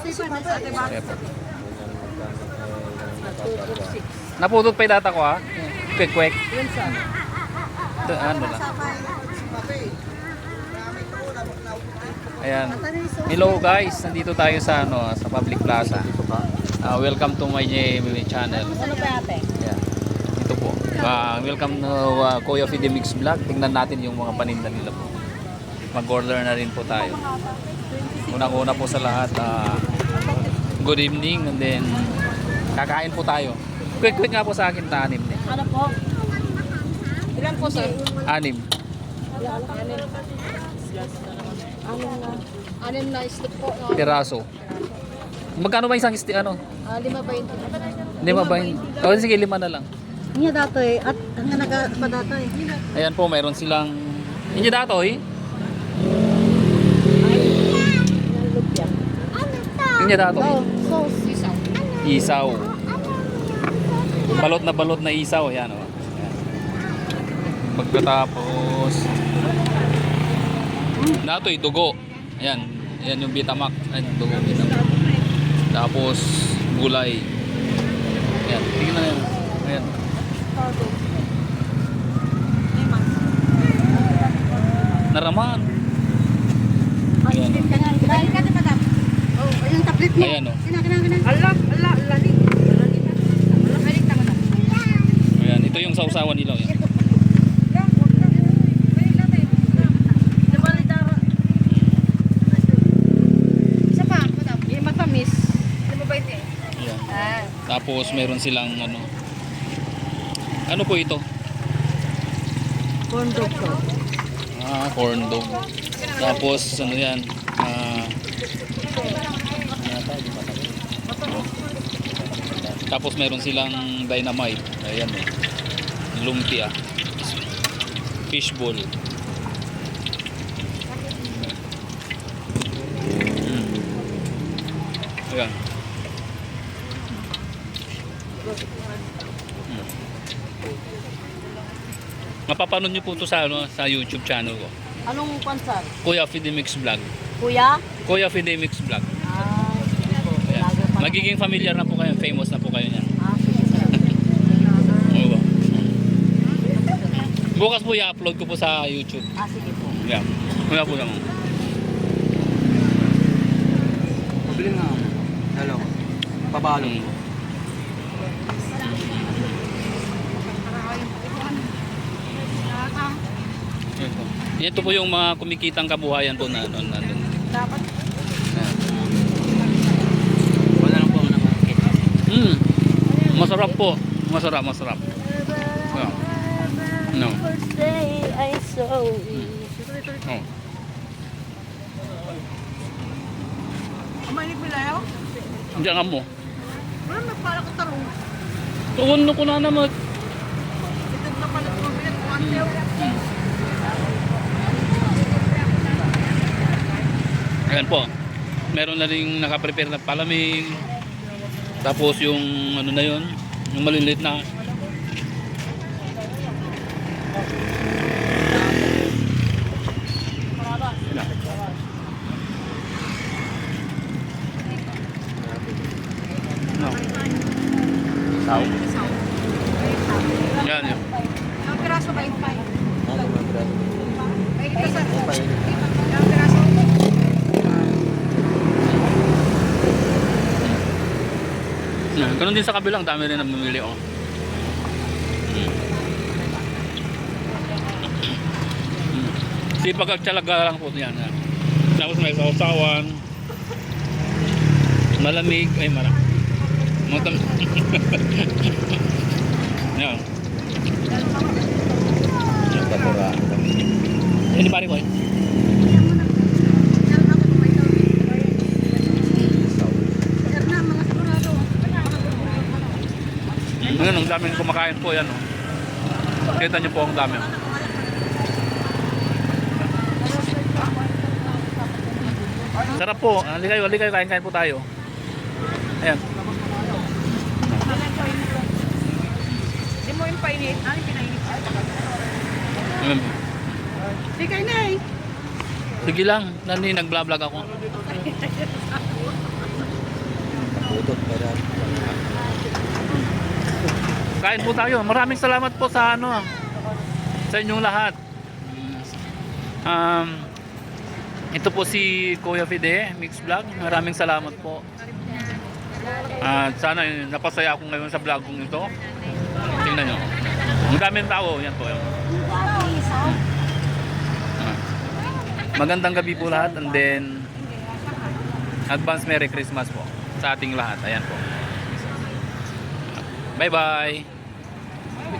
Ayan po. Napudot pa yung data ko ha. Kwek-kwek. Ano na. Ayan. Hello guys, nandito tayo sa sa public plaza. Welcome to my channel. Ano pa ate? Ayan. Ito po. Welcome to Kuya Fide Mix Vlog. Tingnan natin yung mga paninda nila po. Mag-order na rin po tayo. Unang-una po sa lahat, good evening, and then kakain po tayo. Quick nga po sa akin, anim din. Ano po? Ilan po sir? Anim. Anim na stick po. Piraso. Magkano ba isang stick? Ano? 5.20. 5 ba yun? O sige, 5 na lang. Niya dato eh. At ang naga pa dato eh. Ayan po, mayroon silang hindi dato eh. Hindi dato eh. Sauce. Isaw. Isaw. Balot na isaw. Ayan o. Pagkatapos dato eh, dugo. Ayan. Ayan yung Betamax. Ayan, dugo Betamax. Tapos gulay. Ayan. Tingnan na yan. Ayan. Naraman. Ayan. Kain ka na madam. Oh, yung tablet mo. Ayan o. Kinakain. Allah, lani. Ayan. Ito yung sausawan nila. Ayan. Isa pa, madam. Yung matamis. Ano ba ito? Ayan. Tapos meron silang ano po ito? Corn dog ko. Corn dog. Tapos ano yan? Tapos meron silang dynamite. Ayan o. Lumpia. Fishball. Ayan. Mapapanood nyo po ito sa, sa YouTube channel ko. Anong pansar? Kuya Fide Mix Vlog. Kuya? Kuya Fide Mix Vlog. Sige po. Ayan. Magiging familiar na po kayo. Famous na po kayo niyan. Sige sir. Oo. Bukas po i-upload ko po sa YouTube. Sige po. Yeah. Kaya po naman. Pabili nga. Hello. Pabalo. Ito po yung mga kumikitang kabuhayan po na nandun. Dapat. Wala lang po ako nakakita. Masarap po. Masarap. Yeah. No. First day I saw you. Oh. Amalig bilayaw? Diyan mo. Wala nagpala ko tarong. Tuwan ko na naman. Ito na pala ko bilang ko antew. Ayan po. Meron na rin nakaprepare na palamig. Tapos yung ano na yun. Yung maliliit na. No. Sao? Yan yun. Ang piraso ba yung pay? Ano ba bro? Ay, ito sir. Ang piraso. Ganun din sa kabilang, dami rin namimili oh. Sipag at talaga lang po yan. Tapos may sausawan. Malamig, ay marami. Yan. Ini pare ko eh. Ngayon, ang daming kumakain po yan. Oh. Kita nyo po ang dami. Sarap po. Halika kayo, kain po tayo. Ayan. Hindi mo yung painit. Ano yung pinainit? Hindi kayo na eh. Sige lang, nani nag-vlog ako. Utot para. Kain po tayo. Maraming salamat po sa sa inyong lahat. Ito po si Kuya Fide, Mix Vlog. Maraming salamat po. At sana napasaya ako ngayon sa vlog kong ito. Tingnan nyo. Ang daming tao. Yan po. Magandang gabi po lahat. And then, advance Merry Christmas po sa ating lahat. Ayan po. Bye-bye.